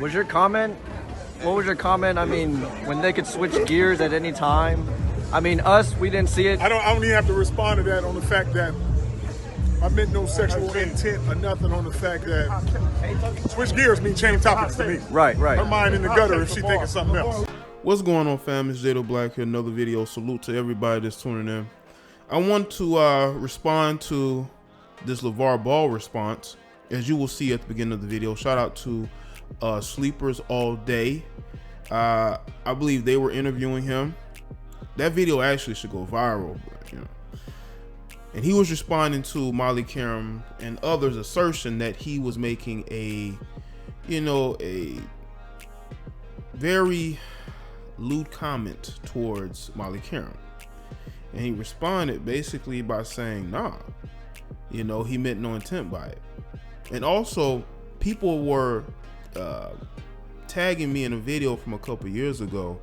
Was your comment? What was your comment? I mean, when they could switch gears at any time. I mean, us, we didn't see it. I don't even have to respond to that on the fact that I meant no sexual intent or nothing on the fact that switch gears mean change topics to me. Right. Her mind in the gutter if she thinking something else. What's going on, fam? It's Jaye here, another video. Salute to everybody that's tuning in. I want to respond to this Lavar Ball response. As you will see at the beginning of the video, shout out to Sleepers All Day. I believe they were interviewing him. That video actually should go viral, but, you know. And he was responding to Molly Qerim and others' assertion that he was making a very lewd comment towards Molly Qerim. And he responded basically by saying, nah, he meant no intent by it. And also, people were tagging me in a video from a couple years ago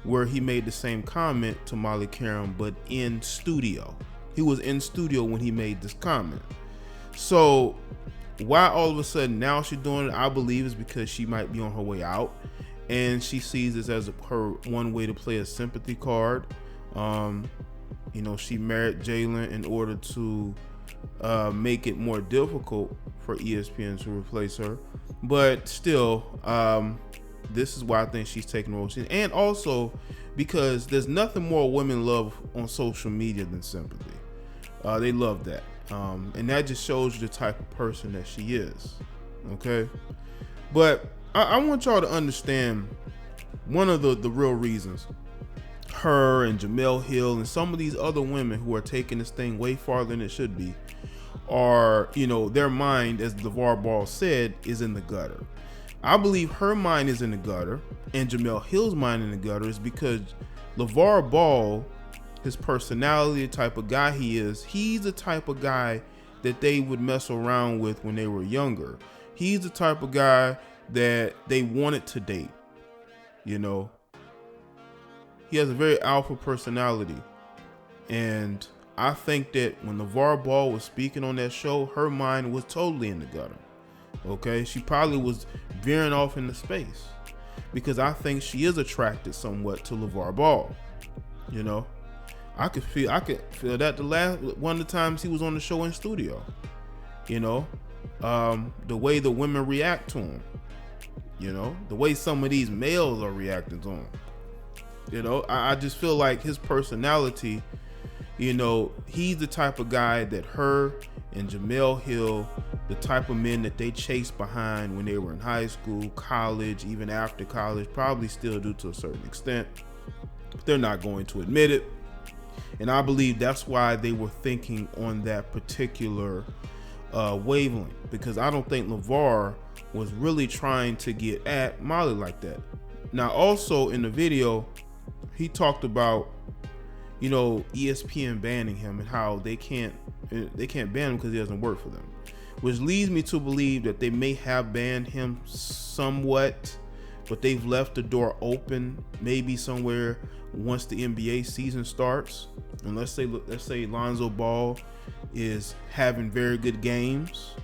where he made the same comment to Molly Qerim, but in studio. He was in studio when he made this comment. So why all of a sudden now she's doing it, I believe is because she might be on her way out and she sees this as her one way to play a sympathy card. She married Jaye in order to make it more difficult for ESPN to replace her. But still, this is why I think she's taking roles. And also because there's nothing more women love on social media than sympathy. They love that. And that just shows you the type of person that she is. Okay. But I want y'all to understand one of the real reasons her and Jemele Hill and some of these other women who are taking this thing way farther than it should be are, their mind, as Lavar Ball said, is in the gutter. I believe her mind is in the gutter and Jemele Hill's mind in the gutter is because Lavar Ball, his personality, the type of guy he is, he's the type of guy that they would mess around with when they were younger. He's the type of guy that they wanted to date. He has a very alpha personality. And I think that when Lavar Ball was speaking on that show, her mind was totally in the gutter. Okay, she probably was veering off into space because I think she is attracted somewhat to Lavar Ball. I could feel that the last one of the times he was on the show in studio. The way the women react to him. The way some of these males are reacting to him. I just feel like his personality, he's the type of guy that her and Jemele Hill, the type of men that they chased behind when they were in high school, college, even after college, probably still do to a certain extent. But they're not going to admit it. And I believe that's why they were thinking on that particular wavelength, because I don't think Lavar was really trying to get at Molly like that. Now, also in the video, he talked about, ESPN banning him and how they can't ban him because he doesn't work for them, which leads me to believe that they may have banned him somewhat, but they've left the door open maybe somewhere once the NBA season starts. And let's say Lonzo Ball is having very good games,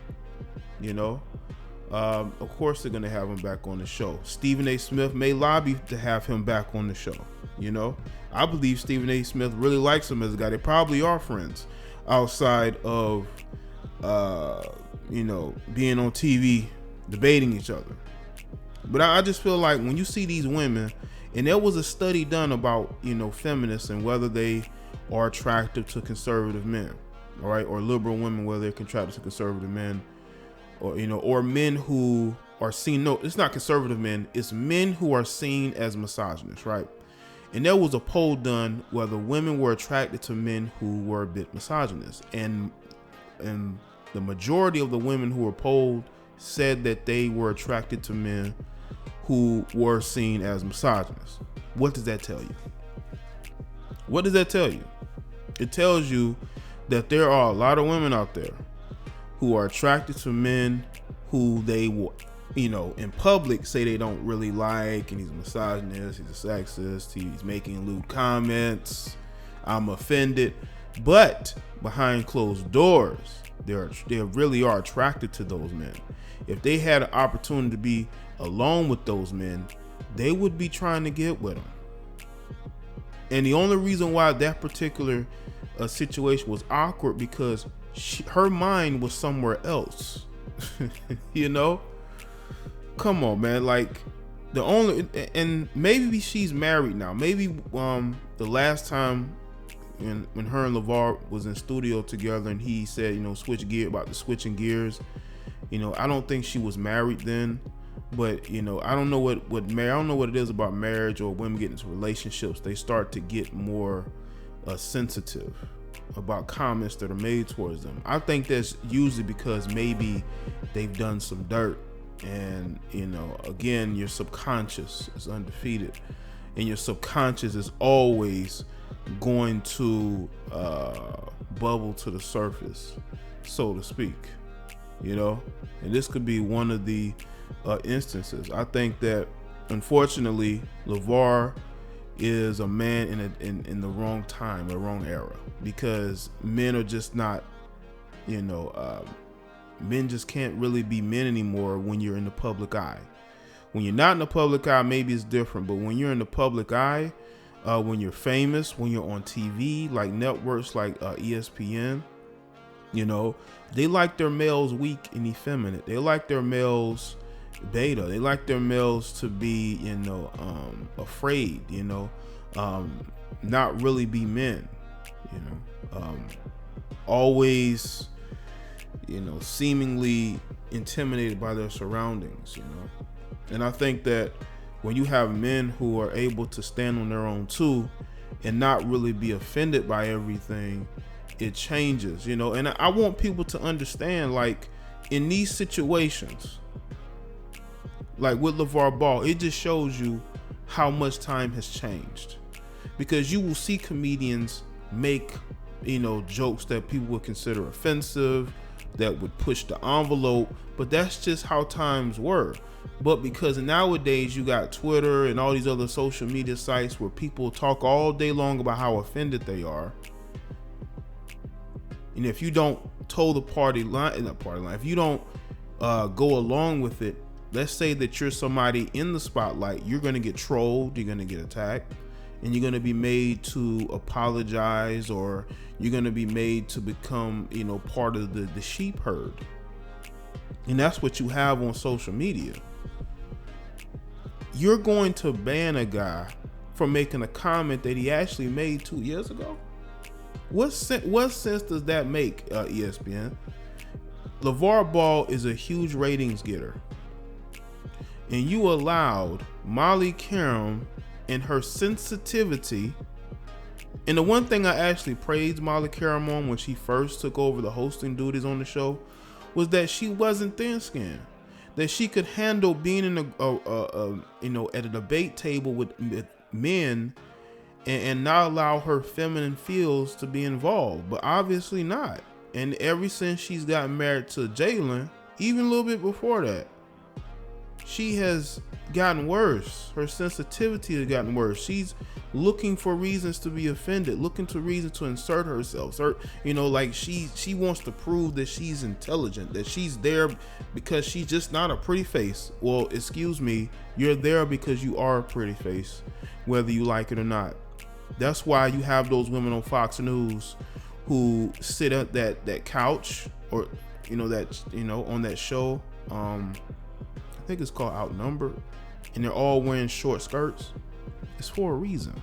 of course they're going to have him back on the show. Stephen A. Smith may lobby to have him back on the show. I believe Stephen A. Smith really likes him as a guy. They probably are friends outside of, being on TV debating each other. But I just feel like when you see these women, and there was a study done about, feminists and whether they are attractive to conservative men, all right, or liberal women, whether they're attracted to conservative men, or men who are seen, no, it's not conservative men, it's men who are seen as misogynists, right? And there was a poll done whether women were attracted to men who were a bit misogynist. And the majority of the women who were polled said that they were attracted to men who were seen as misogynists. What does that tell you? What does that tell you? It tells you that there are a lot of women out there who are attracted to men who they will, in public say they don't really like, and he's a misogynist, he's a sexist, he's making lewd comments, I'm offended. But behind closed doors, they really are attracted to those men. If they had an opportunity to be alone with those men, they would be trying to get with them. And the only reason why that particular situation was awkward because her mind was somewhere else. You know, come on, man. Like the only, and maybe she's married now. Maybe the last time when her and Lavar was in studio together, and he said, you know, switch gear about the switching gears. You know, I don't think she was married then. But, you know, I don't know what I don't know what it is about marriage or women getting into relationships. They start to get more sensitive about comments that are made towards them. I think that's usually because maybe they've done some dirt, and, you know, again, your subconscious is undefeated, and your subconscious is always going to bubble to the surface, so to speak, you know. And this could be one of the instances. I think that unfortunately Lavar is a man in the wrong time, the wrong era, because men are just not, you know, men just can't really be men anymore when you're in the public eye. When you're not in the public eye, maybe it's different, but when you're in the public eye, when you're famous, when you're on TV, like networks like ESPN, you know, they like their males weak and effeminate. They like their males beta. They like their males to be, you know, afraid, you know, not really be men, you know, always, you know, seemingly intimidated by their surroundings, you know. And I think that when you have men who are able to stand on their own too and not really be offended by everything, it changes, you know. And I want people to understand, like, in these situations, like with LeVar Ball, it just shows you how much time has changed, because you will see comedians make, you know, jokes that people would consider offensive, that would push the envelope, but that's just how times were. But because nowadays you got Twitter and all these other social media sites where people talk all day long about how offended they are, and if you don't toe the party line, if you don't go along with it, let's say that you're somebody in the spotlight, you're going to get trolled, you're going to get attacked, and you're going to be made to apologize, or you're going to be made to become, you know, part of the sheep herd. And that's what you have on social media. You're going to ban a guy from making a comment that he actually made 2 years ago? What sense does that make, ESPN? LeVar Ball is a huge ratings getter, and you allowed Molly Qerim and her sensitivity. And the one thing I actually praised Molly Qerim on when she first took over the hosting duties on the show was that she wasn't thin-skinned, that she could handle being in you know, at a debate table with men and not allow her feminine feels to be involved. But obviously not. And ever since she's gotten married to Jalen, even a little bit before that, she has gotten worse. Her sensitivity has gotten worse. She's looking for reasons to be offended, looking for reasons to insert herself. You know, like she wants to prove that she's intelligent, that she's there because she's just not a pretty face. Well, excuse me, you're there because you are a pretty face, whether you like it or not. That's why you have those women on Fox News who sit at that couch, or, you know, that, you know, on that show. I think it's called Outnumbered, and they're all wearing short skirts. It's for a reason.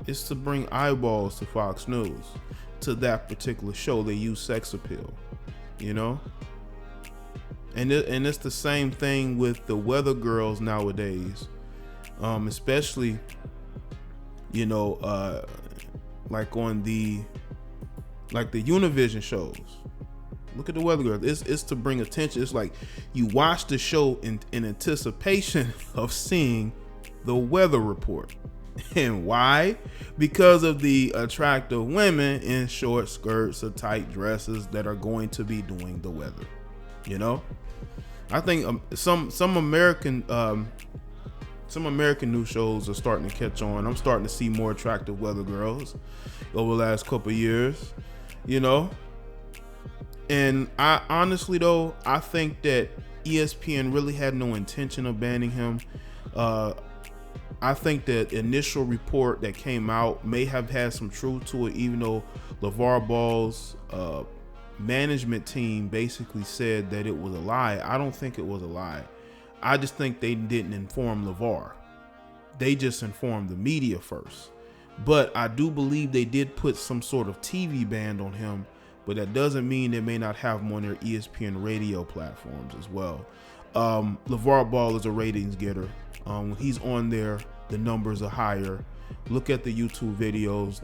It's to bring eyeballs to Fox News, to that particular show. They use sex appeal, you know. And it's the same thing with the weather girls nowadays, especially, you know, like on the Univision shows. Look at the weather girls. It's to bring attention. It's like you watch the show in anticipation of seeing the weather report. And why? Because of the attractive women in short skirts or tight dresses that are going to be doing the weather. You know, I think some American news shows are starting to catch on. I'm starting to see more attractive weather girls over the last couple of years. You know. And I honestly, though, I think that ESPN really had no intention of banning him. I think that initial report that came out may have had some truth to it, even though LeVar Ball's management team basically said that it was a lie. I don't think it was a lie. I just think they didn't inform LeVar. They just informed the media first. But I do believe they did put some sort of TV ban on him, but that doesn't mean they may not have him on their ESPN radio platforms as well. LeVar Ball is a ratings getter. When he's on there, the numbers are higher. Look at the YouTube videos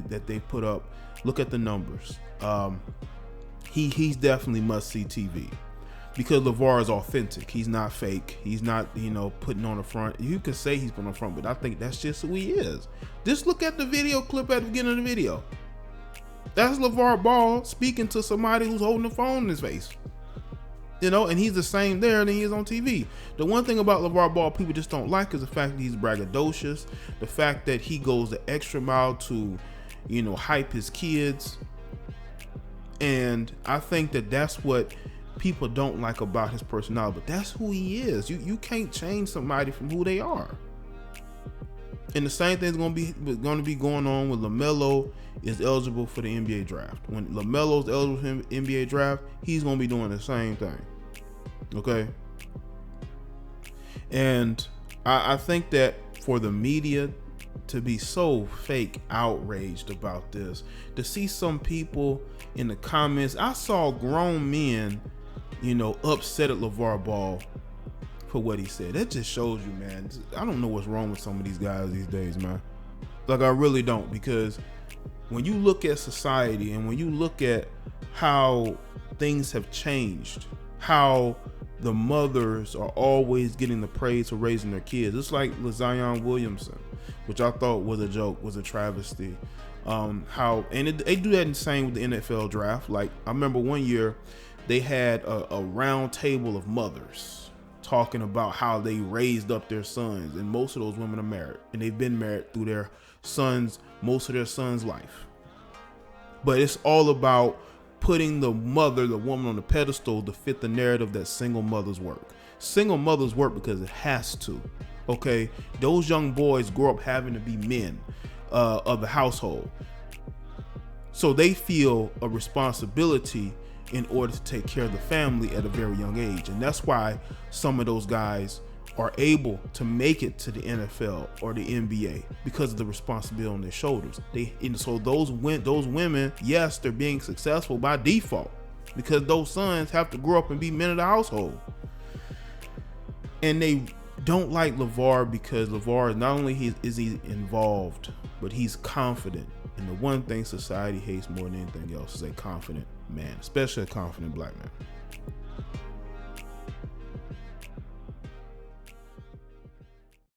that they put up. Look at the numbers. He's definitely must-see TV because LeVar is authentic. He's not fake. He's not, putting on the front. You could say he's putting on the front, but I think that's just who he is. Just look at the video clip at the beginning of the video. That's LeVar Ball speaking to somebody who's holding the phone in his face. And he's the same there than he is on TV. The one thing about LeVar Ball people just don't like is the fact that he's braggadocious, the fact that he goes the extra mile to, hype his kids. And I think that that's what people don't like about his personality, but that's who he is. You can't change somebody from who they are. And the same thing's going to be going on with LaMelo is eligible for the NBA draft. When LaMelo's eligible for the NBA draft, he's going to be doing the same thing. Okay? And I think that for the media to be so fake outraged about this, to see some people in the comments, I saw grown men, upset at LeVar Ball for what he said. That just shows you, man. I don't know what's wrong with some of these guys these days, man. Like, I really don't, because when you look at society and when you look at how things have changed, how the mothers are always getting the praise for raising their kids. It's like Zion Williamson, which I thought was a joke, was a travesty. They do that in the same with the NFL draft. Like, I remember one year they had a round table of mothers talking about how they raised up their sons, and most of those women are married, and they've been married through most of their son's life. But it's all about putting the woman on the pedestal to fit the narrative that single mothers work. Single mothers work because it has to. Okay, those young boys grow up having to be men of the household, so they feel a responsibility in order to take care of the family at a very young age. And that's why some of those guys are able to make it to the NFL or the NBA, because of the responsibility on their shoulders. So those women, yes, they're being successful by default because those sons have to grow up and be men of the household. And they don't like LeVar because LeVar, not only is he involved, but he's confident. And the one thing society hates more than anything else is a confident man, especially a confident black man.